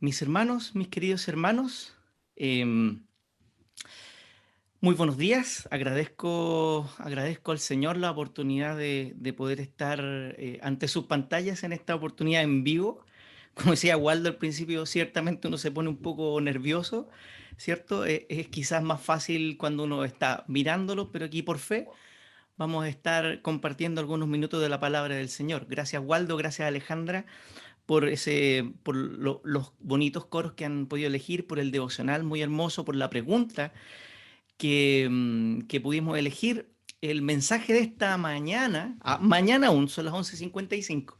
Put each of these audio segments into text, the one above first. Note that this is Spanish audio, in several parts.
Mis hermanos, mis queridos hermanos, em, muy buenos días. Agradezco al Señor la oportunidad de poder estar ante sus pantallas en esta oportunidad en vivo. Como decía Waldo al principio, ciertamente uno se pone un poco nervioso, ¿cierto? Es quizás más fácil cuando uno está mirándolo, pero aquí por fe vamos a estar compartiendo algunos minutos de la palabra del Señor. Gracias Waldo, gracias Alejandra por los bonitos coros que han podido elegir, por el devocional muy hermoso, por la pregunta que pudimos elegir. El mensaje de esta mañana, mañana aún, son las 11:55.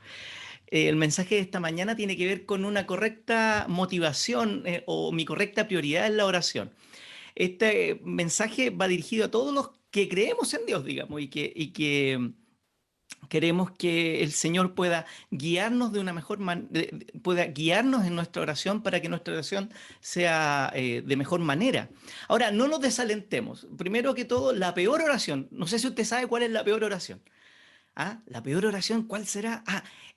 El mensaje de esta mañana tiene que ver con una correcta motivación o mi correcta prioridad en la oración. Este mensaje va dirigido a todos los que creemos en Dios, digamos, y que queremos que el Señor pueda guiarnos de una mejor manera, pueda guiarnos en nuestra oración para que nuestra oración sea de mejor manera. Ahora, no nos desalentemos. Primero que todo, la peor oración. No sé si usted sabe cuál es la peor oración. ¿Ah? La peor oración, ¿cuál será?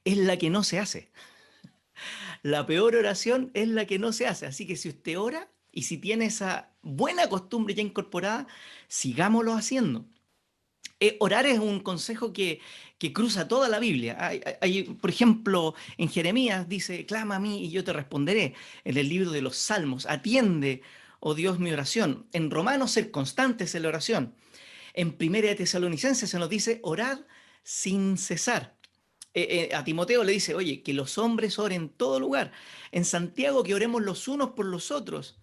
Es la que no se hace. La peor oración es la que no se hace. Así que si usted ora y si tiene esa buena costumbre ya incorporada, sigámoslo haciendo. Orar es un consejo que cruza toda la Biblia. Por ejemplo, en Jeremías dice, clama a mí y yo te responderé. En el libro de los Salmos, atiende, oh Dios, mi oración. En Romanos, ser constantes en la oración. En Primera de Tesalonicenses se nos dice, orad sin cesar. A Timoteo le dice, oye, que los hombres oren en todo lugar. En Santiago, que oremos los unos por los otros.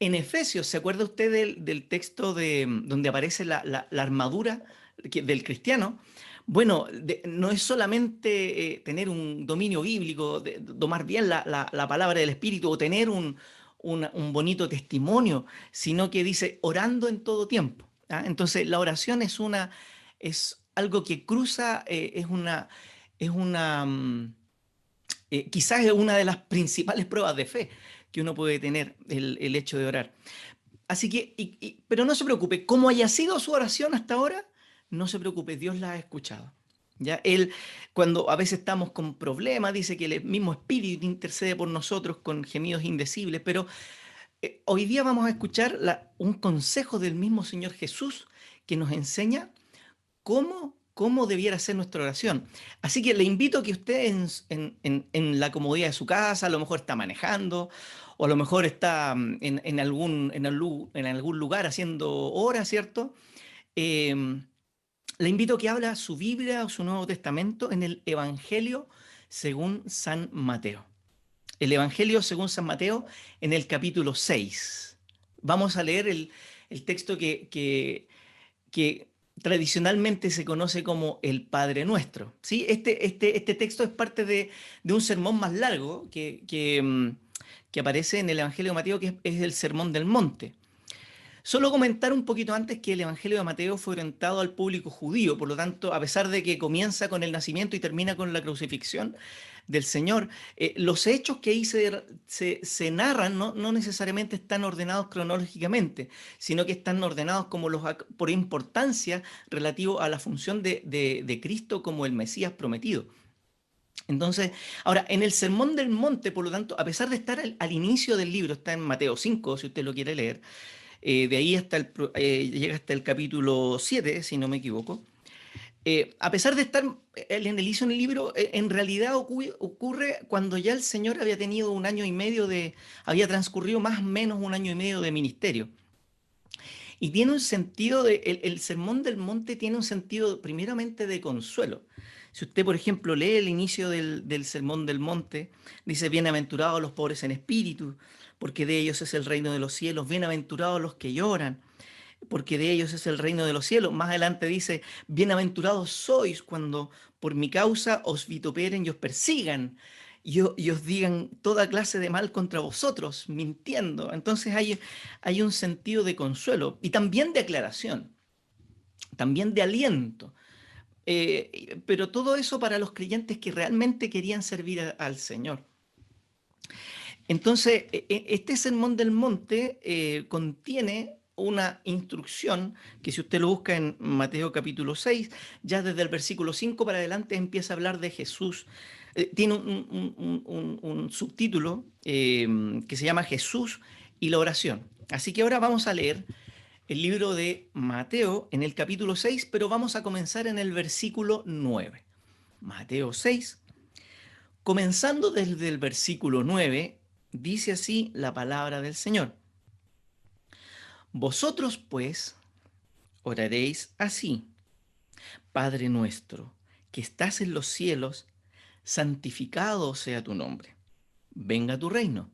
En Efesios, ¿se acuerda usted del texto donde aparece la armadura del cristiano? Bueno, no es solamente tener un dominio bíblico, tomar bien la palabra del Espíritu o tener un bonito testimonio, sino que dice orando en todo tiempo. ¿Ah? Entonces, la oración es algo que cruza, quizás es una de las principales pruebas de fe que uno puede tener, el hecho de orar. Así que, pero no se preocupe, como haya sido su oración hasta ahora, no se preocupe, Dios la ha escuchado. Ya él, cuando a veces estamos con problemas, dice que el mismo Espíritu intercede por nosotros con gemidos indecibles, pero hoy día vamos a escuchar un consejo del mismo Señor Jesús que nos enseña cómo debiera ser nuestra oración. Así que le invito a que usted en la comodidad de su casa, a lo mejor está manejando, o a lo mejor está en algún lugar haciendo horas, ¿cierto? Eh, Le invito a que abra su Biblia o su Nuevo Testamento en el Evangelio según San Mateo. El Evangelio según San Mateo en el capítulo 6. Vamos a leer el texto que tradicionalmente se conoce como el Padre Nuestro. ¿Sí? Este texto es parte de un sermón más largo que aparece en el Evangelio de Mateo, que es el Sermón del Monte. Solo comentar un poquito antes que el Evangelio de Mateo fue orientado al público judío, por lo tanto, a pesar de que comienza con el nacimiento y termina con la crucifixión del Señor, los hechos que ahí se narran no necesariamente están ordenados cronológicamente, sino que están ordenados como por importancia relativo a la función de Cristo como el Mesías prometido. Entonces, ahora, en el Sermón del Monte, por lo tanto, a pesar de estar al inicio del libro, está en Mateo 5, si usted lo quiere leer, de ahí llega hasta el capítulo 7, si no me equivoco. A pesar de estar en el inicio del libro, en realidad ocurre cuando ya el Señor había tenido un año y medio había transcurrido más o menos un año y medio de ministerio. Y tiene un sentido el Sermón del Monte tiene un sentido primeramente de consuelo. Si usted, por ejemplo, lee el inicio del Sermón del Monte, dice, bienaventurados los pobres en espíritu, porque de ellos es el reino de los cielos, bienaventurados los que lloran, porque de ellos es el reino de los cielos. Más adelante dice, bienaventurados sois cuando por mi causa os vituperen y os persigan y os digan toda clase de mal contra vosotros, mintiendo. Entonces hay un sentido de consuelo y también de aclaración, también de aliento. Pero todo eso para los creyentes que realmente querían servir al Señor. Entonces, este sermón del monte contiene una instrucción que si usted lo busca en Mateo capítulo 6, ya desde el versículo 5 para adelante empieza a hablar de Jesús. Tiene un subtítulo que se llama Jesús y la oración. Así que ahora vamos a leer el libro de Mateo en el capítulo 6, pero vamos a comenzar en el versículo 9. Mateo 6, comenzando desde el versículo 9, dice así la palabra del Señor. Vosotros, pues, oraréis así: Padre nuestro, que estás en los cielos, santificado sea tu nombre. Venga tu reino.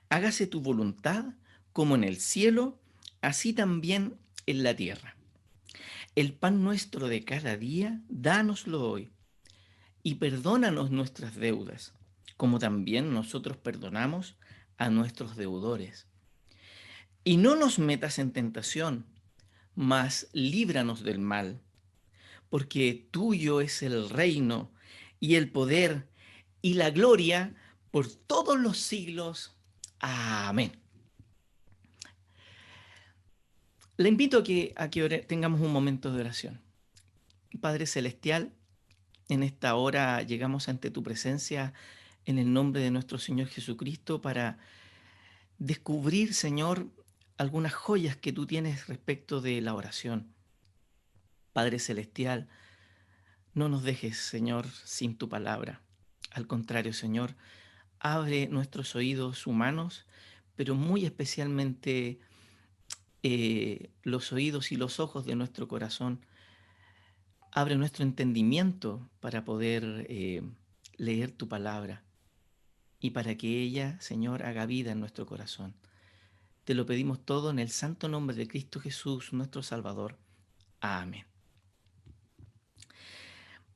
Hágase tu voluntad, como en el cielo, así también en la tierra. El pan nuestro de cada día, dánoslo hoy. Y perdónanos nuestras deudas, como también nosotros perdonamos a nuestros deudores. Y no nos metas en tentación, mas líbranos del mal, porque tuyo es el reino y el poder y la gloria por todos los siglos. Amén. Le invito a que tengamos un momento de oración. Padre Celestial, en esta hora llegamos ante tu presencia en el nombre de nuestro Señor Jesucristo para descubrir, Señor, algunas joyas que tú tienes respecto de la oración. Padre Celestial, no nos dejes, Señor, sin tu palabra. Al contrario, Señor, abre nuestros oídos humanos, pero muy especialmente los oídos y los ojos de nuestro corazón. Abre nuestro entendimiento para poder leer tu palabra y para que ella, Señor, haga vida en nuestro corazón. Te lo pedimos todo en el santo nombre de Cristo Jesús, nuestro Salvador. Amén.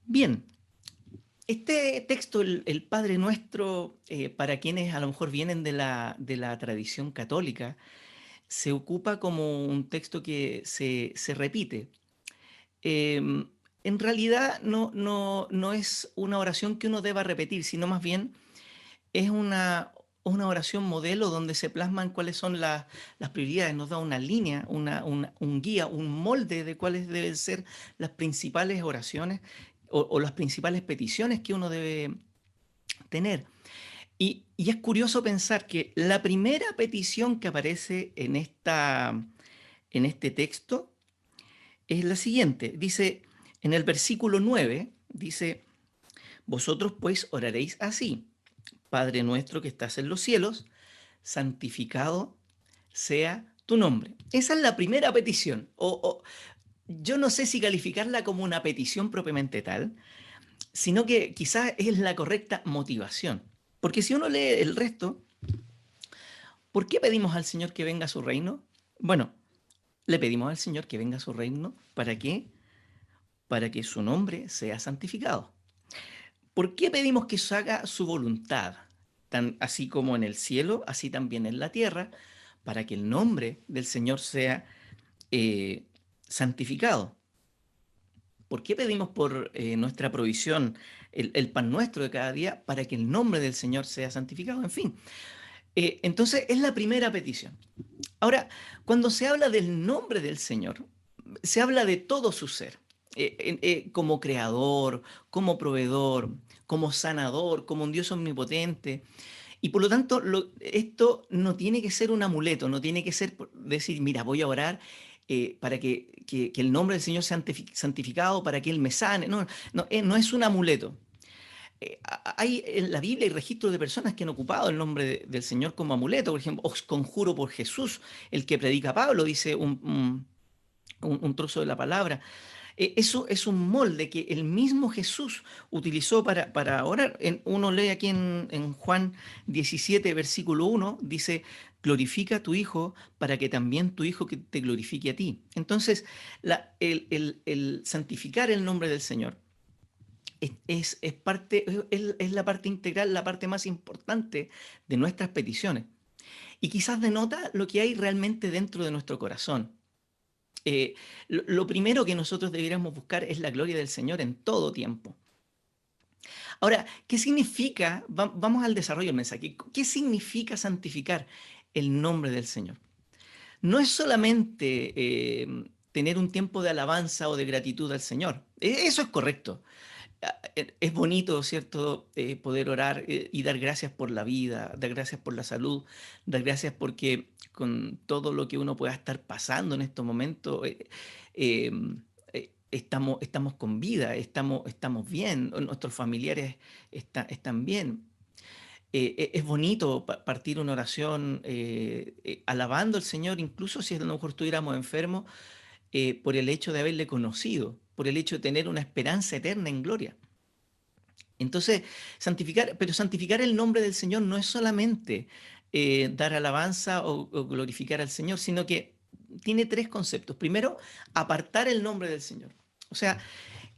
Bien, este texto, el Padre Nuestro, para quienes a lo mejor vienen de la tradición católica, se ocupa como un texto que se repite. En realidad no es una oración que uno deba repetir, sino más bien es una oración modelo donde se plasman cuáles son las prioridades, nos da una línea, un guía, un molde de cuáles deben ser las principales oraciones o las principales peticiones que uno debe tener. Y es curioso pensar que la primera petición que aparece en este texto es la siguiente. Dice, en el versículo 9, dice, vosotros pues oraréis así: Padre nuestro que estás en los cielos, santificado sea tu nombre. Esa es la primera petición. Yo no sé si calificarla como una petición propiamente tal, sino que quizás es la correcta motivación. Porque si uno lee el resto, ¿por qué pedimos al Señor que venga a su reino? Bueno, le pedimos al Señor que venga a su reino. ¿Para qué? Para que su nombre sea santificado. ¿Por qué pedimos que se haga su voluntad? Tan así como en el cielo, así también en la tierra, para que el nombre del Señor sea eh, santificado. ¿Por qué pedimos por nuestra provisión el pan nuestro de cada día? Para que el nombre del Señor sea santificado. En fin, entonces es la primera petición. Ahora, cuando se habla del nombre del Señor, se habla de todo su ser, como creador, como proveedor, como sanador, como un Dios omnipotente. Y por lo tanto, esto no tiene que ser un amuleto, no tiene que ser decir, mira, voy a orar para que el nombre del Señor sea santificado, para que Él me sane. No es un amuleto. Hay en la Biblia hay registros de personas que han ocupado el nombre del Señor como amuleto. Por ejemplo, os conjuro por Jesús, el que predica Pablo, dice un trozo de la palabra. Eso es un molde que el mismo Jesús utilizó para orar. Uno lee aquí en Juan 17, versículo 1, dice, glorifica a tu Hijo para que también tu Hijo que te glorifique a ti. Entonces, el santificar el nombre del Señor es la parte integral, la parte más importante de nuestras peticiones. Y quizás denota lo que hay realmente dentro de nuestro corazón. Lo primero que nosotros deberíamos buscar es la gloria del Señor en todo tiempo. Ahora, ¿qué significa? Vamos al desarrollo del mensaje. ¿Qué significa santificar el nombre del Señor? no es solamente tener un tiempo de alabanza o de gratitud al Señor. Eso es correcto. Es bonito, ¿cierto? Poder orar y dar gracias por la vida, dar gracias por la salud, dar gracias porque con todo lo que uno pueda estar pasando en estos momentos, estamos con vida, estamos bien, nuestros familiares están bien. Es bonito partir una oración alabando al Señor, incluso si a lo mejor estuviéramos enfermos, por el hecho de haberle conocido, por el hecho de tener una esperanza eterna en gloria. Entonces, santificar el nombre del Señor no es solamente dar alabanza o glorificar al Señor, sino que tiene tres conceptos. Primero, apartar el nombre del Señor. O sea,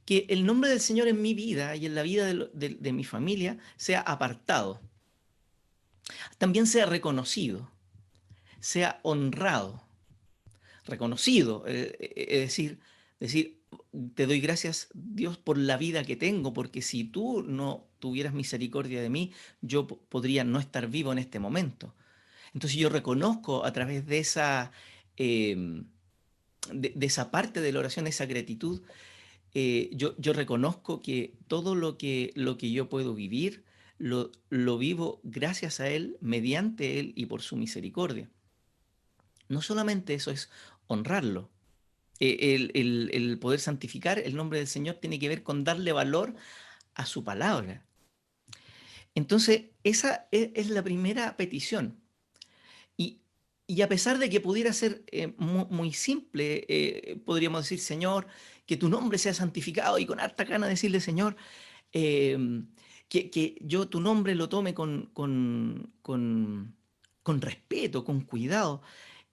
que el nombre del Señor en mi vida y en la vida de mi familia sea apartado. También sea reconocido, sea honrado. Reconocido, es decir, te doy gracias, Dios, por la vida que tengo, porque si tú no tuvieras misericordia de mí, yo podría no estar vivo en este momento. Entonces yo reconozco a través de em, de esa parte de la oración, esa gratitud, yo reconozco que todo lo que yo puedo vivir, lo vivo gracias a Él, mediante Él y por su misericordia. No solamente eso es honrarlo. El poder santificar el nombre del Señor tiene que ver con darle valor a su palabra. Entonces, esa es la primera petición. Y, y a pesar de que pudiera ser muy simple, podríamos decir, Señor, que tu nombre sea santificado y con harta gana decirle, Señor, que yo tu nombre lo tome con respeto, con cuidado.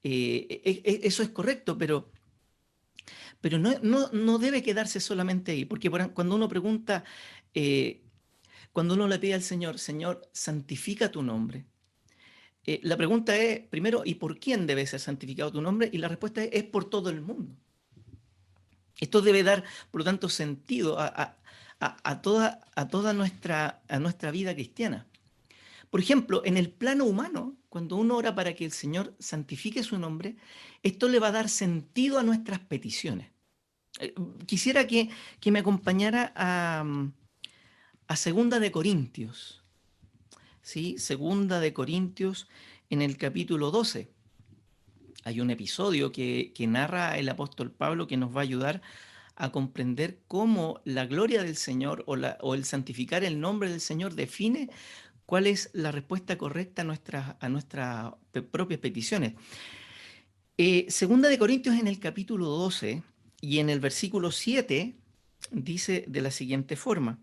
Eso es correcto, pero no debe quedarse solamente ahí, porque cuando uno pregunta, eh, cuando uno le pide al Señor, Señor, santifica tu nombre. La pregunta es, primero, ¿y por quién debe ser santificado tu nombre? Y la respuesta es por todo el mundo. Esto debe dar, por lo tanto, sentido a toda nuestra vida cristiana. Por ejemplo, en el plano humano, cuando uno ora para que el Señor santifique su nombre, esto le va a dar sentido a nuestras peticiones. Quisiera que me acompañara a Segunda de Corintios, ¿sí? Segunda de Corintios en el capítulo 12. Hay un episodio que narra el apóstol Pablo que nos va a ayudar a comprender cómo la gloria del Señor o el santificar el nombre del Señor define cuál es la respuesta correcta a nuestras propias peticiones. Segunda de Corintios en el capítulo 12 y en el versículo 7 dice de la siguiente forma: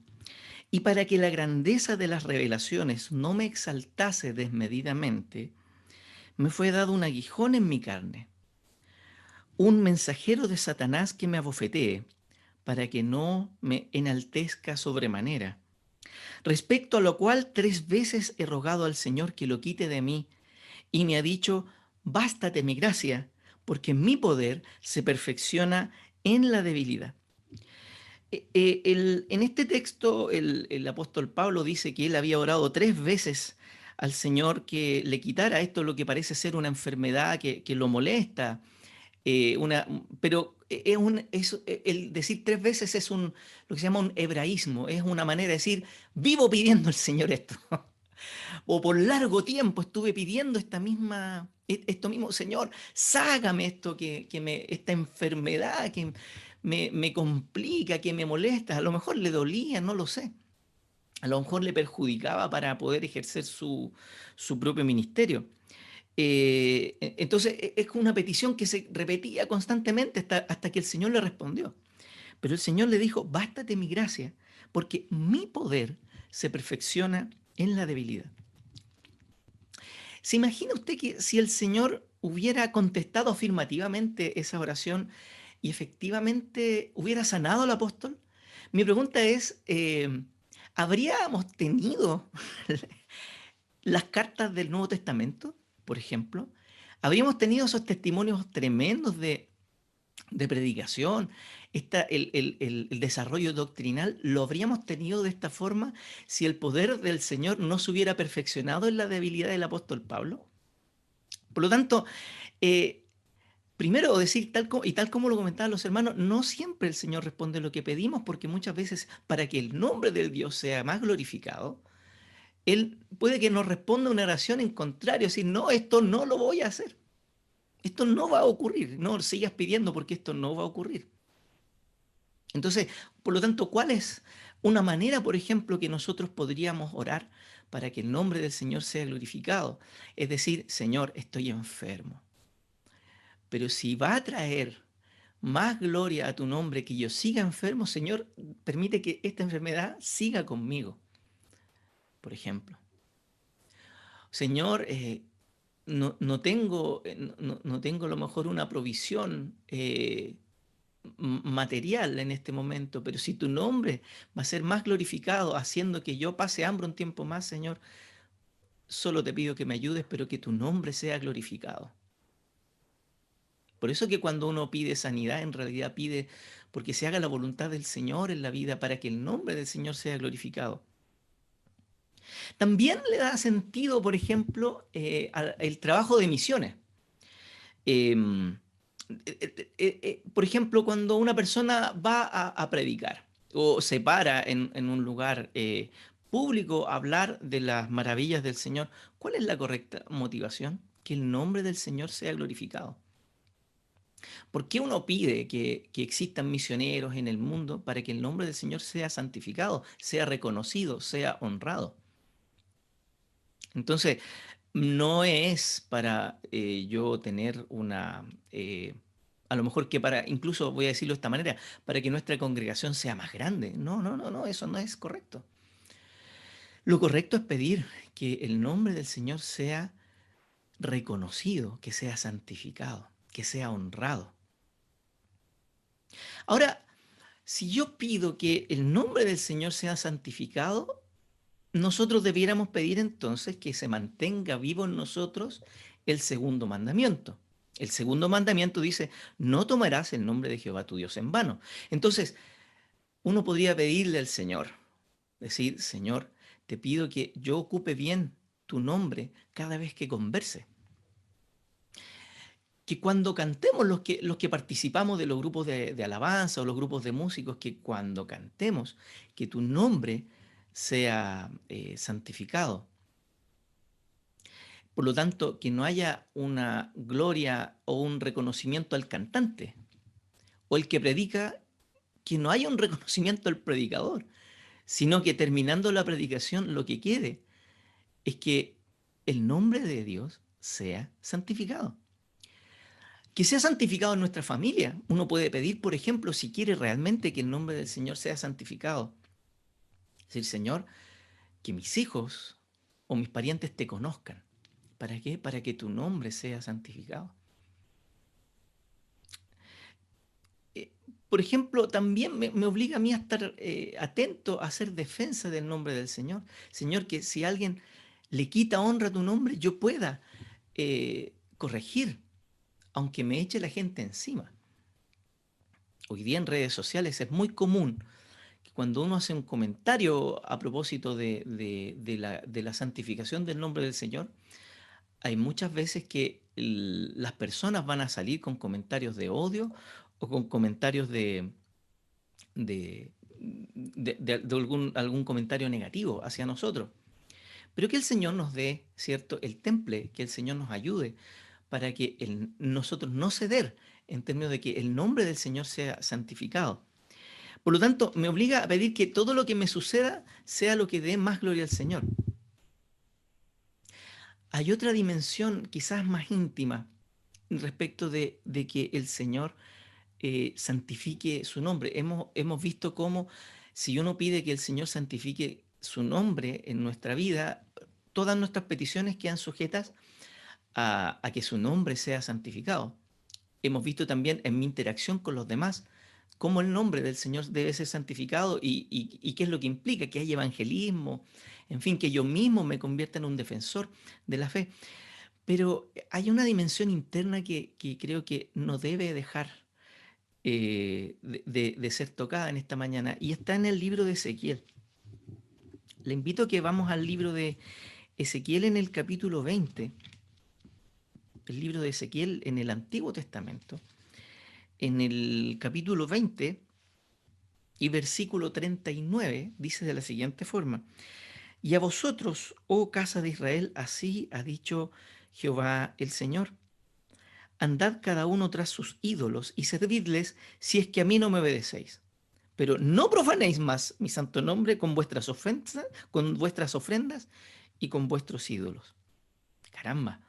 y para que la grandeza de las revelaciones no me exaltase desmedidamente, me fue dado un aguijón en mi carne, un mensajero de Satanás que me abofetee, para que no me enaltezca sobremanera. Respecto a lo cual 3 veces he rogado al Señor que lo quite de mí, y me ha dicho, bástate mi gracia, porque mi poder se perfecciona en la debilidad. En este texto el apóstol Pablo dice que él había orado 3 veces al Señor que le quitara esto, lo que parece ser una enfermedad que lo molesta. Pero el decir 3 veces es lo que se llama un hebraísmo, es una manera de decir, vivo pidiendo al Señor esto. O por largo tiempo estuve pidiendo esto mismo, Señor, ságame esto, esta enfermedad que me complica, que me molesta. A lo mejor le dolía, no lo sé. A lo mejor le perjudicaba para poder ejercer su propio ministerio. Entonces es una petición que se repetía constantemente hasta que el Señor le respondió. Pero el Señor le dijo, bástate mi gracia, porque mi poder se perfecciona en la debilidad. ¿Se imagina usted que si el Señor hubiera contestado afirmativamente esa oración y efectivamente hubiera sanado al apóstol? Mi pregunta es, ¿habríamos tenido las cartas del Nuevo Testamento, por ejemplo? ¿Habríamos tenido esos testimonios tremendos de predicación, el desarrollo doctrinal? ¿Lo habríamos tenido de esta forma si el poder del Señor no se hubiera perfeccionado en la debilidad del apóstol Pablo? Por lo tanto, primero decir, tal como lo comentaban los hermanos, no siempre el Señor responde lo que pedimos, porque muchas veces para que el nombre del Dios sea más glorificado, Él puede que nos responda una oración en contrario, decir, no, esto no lo voy a hacer, esto no va a ocurrir, no sigas pidiendo porque esto no va a ocurrir. Entonces, por lo tanto, ¿cuál es una manera, por ejemplo, que nosotros podríamos orar para que el nombre del Señor sea glorificado? Es decir, Señor, estoy enfermo, pero si va a traer más gloria a tu nombre que yo siga enfermo, Señor, permite que esta enfermedad siga conmigo, por ejemplo. Señor, no tengo a lo mejor una provisión material en este momento, pero si tu nombre va a ser más glorificado haciendo que yo pase hambre un tiempo más, Señor, solo te pido que me ayudes, pero que tu nombre sea glorificado. Por eso que cuando uno pide sanidad, en realidad pide porque se haga la voluntad del Señor en la vida para que el nombre del Señor sea glorificado. También le da sentido, por ejemplo, el trabajo de misiones. Em, por ejemplo, cuando una persona va a predicar o se para en un lugar público a hablar de las maravillas del Señor, ¿cuál es la correcta motivación? Que el nombre del Señor sea glorificado. ¿Por qué uno pide que existan misioneros en el mundo para que el nombre del Señor sea santificado, sea reconocido, sea honrado? Entonces, no es para yo tener a lo mejor que para, incluso voy a decirlo de esta manera, para que nuestra congregación sea más grande. No, no, no, no, eso no es correcto. Lo correcto es pedir que el nombre del Señor sea reconocido, que sea santificado, que sea honrado. Ahora, si yo pido que el nombre del Señor sea santificado, nosotros debiéramos pedir entonces que se mantenga vivo en nosotros el segundo mandamiento. El segundo mandamiento dice, no tomarás el nombre de Jehová tu Dios en vano. Entonces, uno podría pedirle al Señor, decir, Señor, te pido que yo ocupe bien tu nombre cada vez que converse. Que cuando cantemos, los que participamos de los grupos de alabanza o los grupos de músicos, que cuando cantemos, que tu nombre sea santificado. Por lo tanto, que no haya una gloria o un reconocimiento al cantante, o el que predica, que no haya un reconocimiento al predicador, sino que terminando la predicación lo que quede es que el nombre de Dios sea santificado. Que sea santificado en nuestra familia. Uno puede pedir, por ejemplo, si quiere realmente que el nombre del Señor sea santificado. Decir, Señor, que mis hijos o mis parientes te conozcan. ¿Para qué? Para que tu nombre sea santificado. Eh, por ejemplo, también me obliga a mí a estar atento a hacer defensa del nombre del Señor. Señor, que si alguien le quita honra a tu nombre, yo pueda corregir, aunque me eche la gente encima. Hoy día en redes sociales es muy común que cuando uno hace un comentario a propósito de la santificación del nombre del Señor, hay muchas veces que las personas van a salir con comentarios de odio o con comentarios de, de algún comentario negativo hacia nosotros. Pero que el Señor nos dé, ¿cierto?, el temple, que el Señor nos ayude para que nosotros no ceder en términos de que el nombre del Señor sea santificado. Por lo tanto, me obliga a pedir que todo lo que me suceda sea lo que dé más gloria al Señor. Hay otra dimensión quizás más íntima respecto de que el Señor santifique su nombre. Hemos visto cómo si uno pide que el Señor santifique su nombre en nuestra vida, todas nuestras peticiones quedan sujetas a que su nombre sea santificado. Hemos visto también en mi interacción con los demás cómo el nombre del Señor debe ser santificado y qué es lo que implica, que hay evangelismo, en fin, que yo mismo me convierta en un defensor de la fe. Pero hay una dimensión interna que creo que no debe dejar de ser tocada en esta mañana y está en el libro de Ezequiel. Le invito a que vamos al libro de Ezequiel en el capítulo 20. el libro de Ezequiel en el Antiguo Testamento, en el capítulo 20 y versículo 39, dice de la siguiente forma: y a vosotros, oh casa de Israel, así ha dicho Jehová el Señor: andad cada uno tras sus ídolos y servidles, si es que a mí no me obedecéis. Pero no profanéis más mi santo nombre con vuestras ofrendas y con vuestros ídolos. Caramba.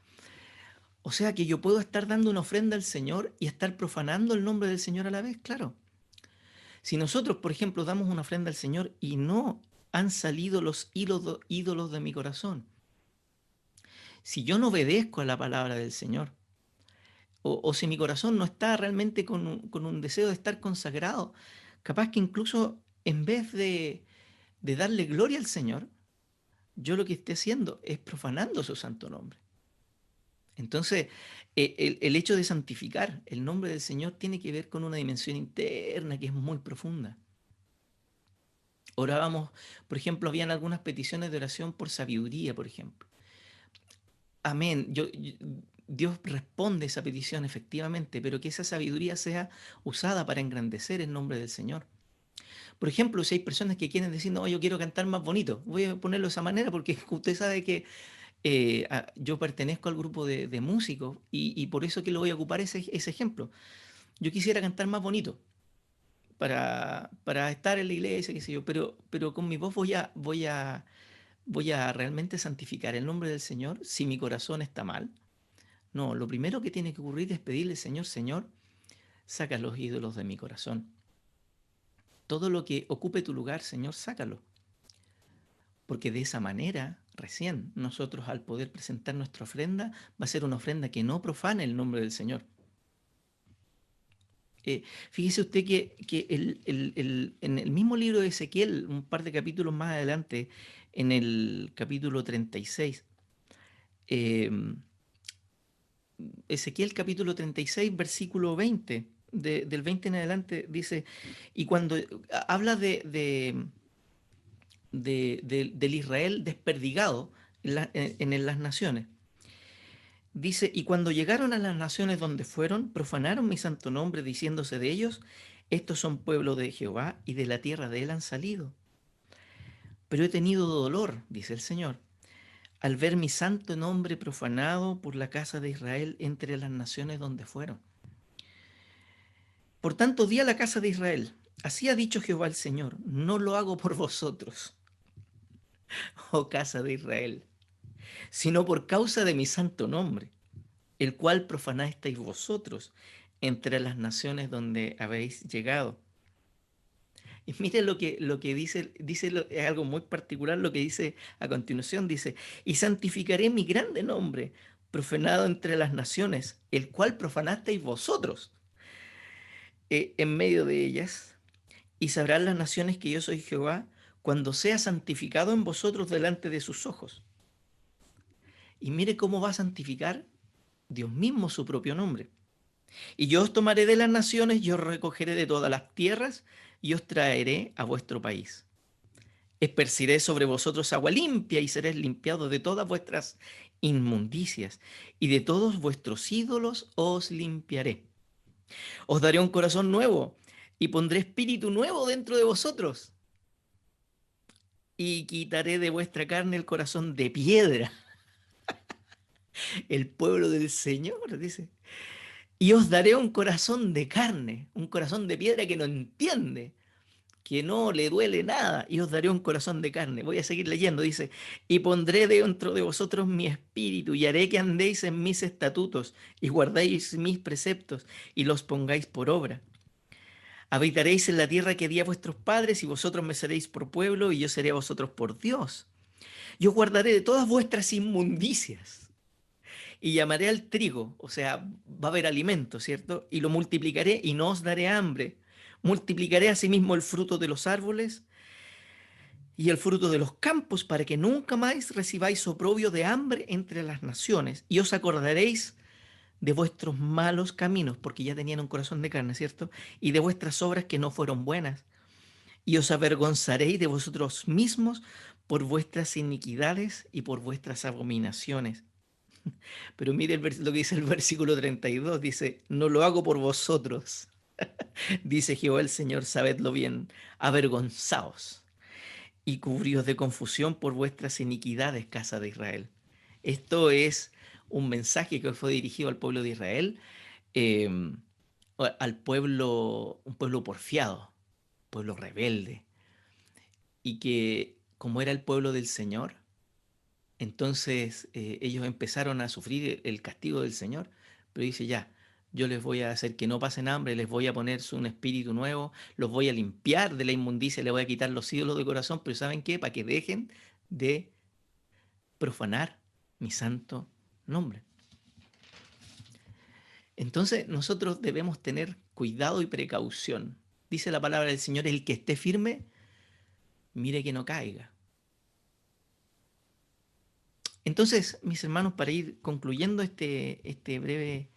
O sea que yo puedo estar dando una ofrenda al Señor y estar profanando el nombre del Señor a la vez, claro. Si nosotros, por ejemplo, damos una ofrenda al Señor y no han salido los ídolos de mi corazón, si yo no obedezco a la palabra del Señor, o si mi corazón no está realmente con un deseo de estar consagrado, capaz que incluso en vez de darle gloria al Señor, yo lo que esté haciendo es profanando su santo nombre. Entonces, el hecho de santificar el nombre del Señor tiene que ver con una dimensión interna que es muy profunda. Orábamos, por ejemplo, habían algunas peticiones de oración por sabiduría, por ejemplo. Amén. Dios responde esa petición efectivamente, pero que esa sabiduría sea usada para engrandecer el nombre del Señor. Por ejemplo, si hay personas que quieren decir, no, yo quiero cantar más bonito, voy a ponerlo de esa manera porque usted sabe que yo pertenezco al grupo de músicos y por eso que lo voy a ocupar ese ejemplo. Yo quisiera cantar más bonito para estar en la iglesia, qué sé yo, pero con mi voz voy a realmente santificar el nombre del Señor si mi corazón está mal. No, lo primero que tiene que ocurrir es pedirle, Señor, Señor, saca los ídolos de mi corazón. Todo lo que ocupe tu lugar, Señor, sácalo. Porque de esa manera, recién, nosotros al poder presentar nuestra ofrenda, va a ser una ofrenda que no profane el nombre del Señor. Fíjese usted que en el mismo libro de Ezequiel, un par de capítulos más adelante, en el capítulo 36, Ezequiel capítulo 36, versículo 20, del 20 en adelante, dice, y cuando habla del Israel desperdigado en las naciones, dice, y cuando llegaron a las naciones donde fueron, profanaron mi santo nombre, diciéndose de ellos, estos son pueblo de Jehová y de la tierra de él han salido. Pero he tenido dolor, dice el Señor, al ver mi santo nombre profanado por la casa de Israel entre las naciones donde fueron. Por tanto, di a la casa de Israel, así ha dicho Jehová el Señor, no lo hago por vosotros, oh casa de Israel, sino por causa de mi santo nombre, el cual profanasteis vosotros entre las naciones donde habéis llegado. Y miren lo que dice es algo muy particular lo que dice a continuación, dice, y santificaré mi grande nombre, profanado entre las naciones, el cual profanasteis vosotros en medio de ellas, y sabrán las naciones que yo soy Jehová, cuando sea santificado en vosotros delante de sus ojos. Y mire cómo va a santificar Dios mismo su propio nombre. Y yo os tomaré de las naciones, y os recogeré de todas las tierras, y os traeré a vuestro país. Esparciré sobre vosotros agua limpia, y seréis limpiados de todas vuestras inmundicias, y de todos vuestros ídolos os limpiaré. Os daré un corazón nuevo, y pondré espíritu nuevo dentro de vosotros, y quitaré de vuestra carne el corazón de piedra. El pueblo del Señor, dice. Y os daré un corazón de carne, un corazón de piedra que no entiende, que no le duele nada, y os daré un corazón de carne. Voy a seguir leyendo, dice, y pondré dentro de vosotros mi espíritu, y haré que andéis en mis estatutos, y guardéis mis preceptos, y los pongáis por obra. Habitaréis en la tierra que di a vuestros padres, y vosotros me seréis por pueblo, y yo seré a vosotros por Dios. Yo guardaré de todas vuestras inmundicias, y llamaré al trigo, o sea, va a haber alimento, ¿cierto? Y lo multiplicaré y no os daré hambre. Multiplicaré asimismo el fruto de los árboles y el fruto de los campos para que nunca más recibáis oprobio de hambre entre las naciones. Y os acordaréis de vuestros malos caminos, porque ya tenían un corazón de carne, ¿cierto? Y de vuestras obras que no fueron buenas. Y os avergonzaréis de vosotros mismos por vuestras iniquidades y por vuestras abominaciones. Pero mire lo que dice el versículo 32, dice, no lo hago por vosotros, dice Jehová el Señor, sabedlo bien, avergonzaos y cubríos de confusión por vuestras iniquidades, casa de Israel. Esto es un mensaje que fue dirigido al pueblo de Israel, eh, al pueblo, un pueblo porfiado, pueblo rebelde, y que como era el pueblo del Señor, entonces ellos empezaron a sufrir el castigo del Señor, pero dice ya, yo les voy a hacer que no pasen hambre, les voy a poner un espíritu nuevo, los voy a limpiar de la inmundicia, les voy a quitar los ídolos de corazón, pero ¿saben qué? Para que dejen de profanar mi santo nombre. Entonces nosotros debemos tener cuidado y precaución. Dice la palabra del Señor, el que esté firme, mire que no caiga. Entonces, mis hermanos, para ir concluyendo este breve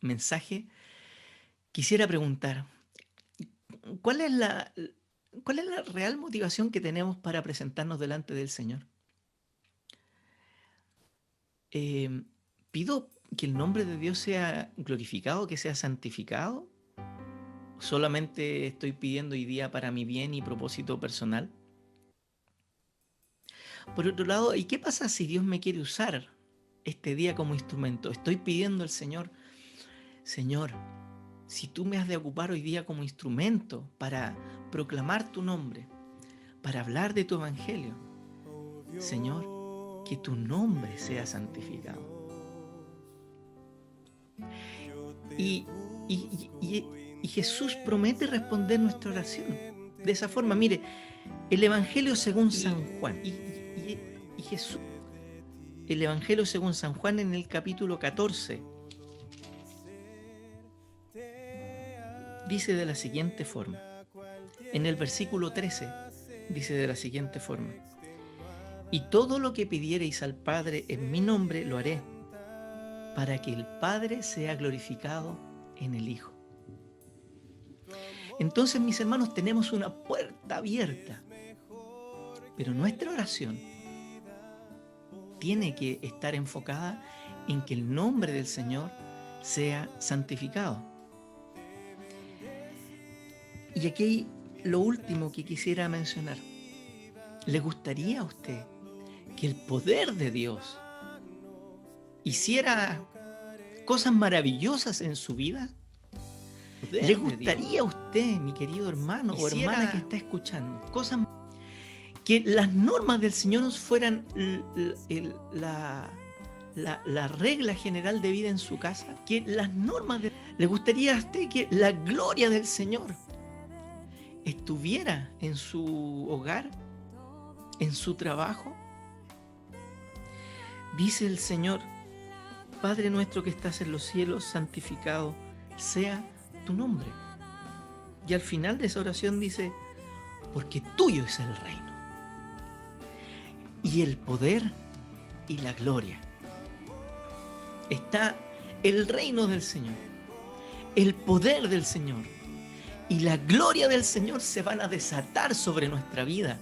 mensaje, quisiera preguntar, ¿cuál es la, ¿cuál es la real motivación que tenemos para presentarnos delante del Señor? ¿Pido que el nombre de Dios sea glorificado, que sea santificado? ¿Solamente estoy pidiendo hoy día para mi bien y propósito personal? Por otro lado, ¿y qué pasa si Dios me quiere usar este día como instrumento? Estoy pidiendo al Señor, Señor, si tú me has de ocupar hoy día como instrumento para proclamar tu nombre, para hablar de tu evangelio, Señor, que tu nombre sea santificado. Y, y Jesús promete responder nuestra oración de esa forma. Mire, el Evangelio según San Juan, y Jesús, el Evangelio según San Juan en el capítulo 14, dice de la siguiente forma. En el versículo 13 dice de la siguiente forma: y todo lo que pidiereis al Padre en mi nombre lo haré, para que el Padre sea glorificado en el Hijo. Entonces, mis hermanos, tenemos una puerta abierta, pero nuestra oración tiene que estar enfocada en que el nombre del Señor sea santificado. Y aquí hay lo último que quisiera mencionar. ¿Le gustaría a usted que el poder de Dios hiciera cosas maravillosas en su vida? ¿Le gustaría a usted, mi querido hermano o hermana que está escuchando, cosas que las normas del Señor fueran la regla general de vida en su casa? Que las normas ¿Le gustaría a usted que la gloria del Señor estuviera en su hogar, en su trabajo? Dice el Señor: Padre nuestro que estás en los cielos, santificado sea tu nombre. Y al final de esa oración dice: porque tuyo es el reino, y el poder y la gloria. Está el reino del Señor, el poder del Señor y la gloria del Señor se van a desatar sobre nuestra vida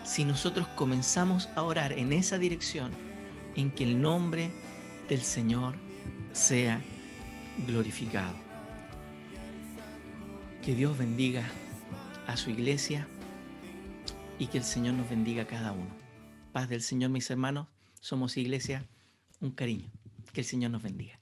si nosotros comenzamos a orar en esa dirección, en que el nombre del Señor sea glorificado. Que Dios bendiga a su iglesia y que el Señor nos bendiga a cada uno. Paz del Señor, mis hermanos. Somos iglesia, un cariño. Que el Señor nos bendiga.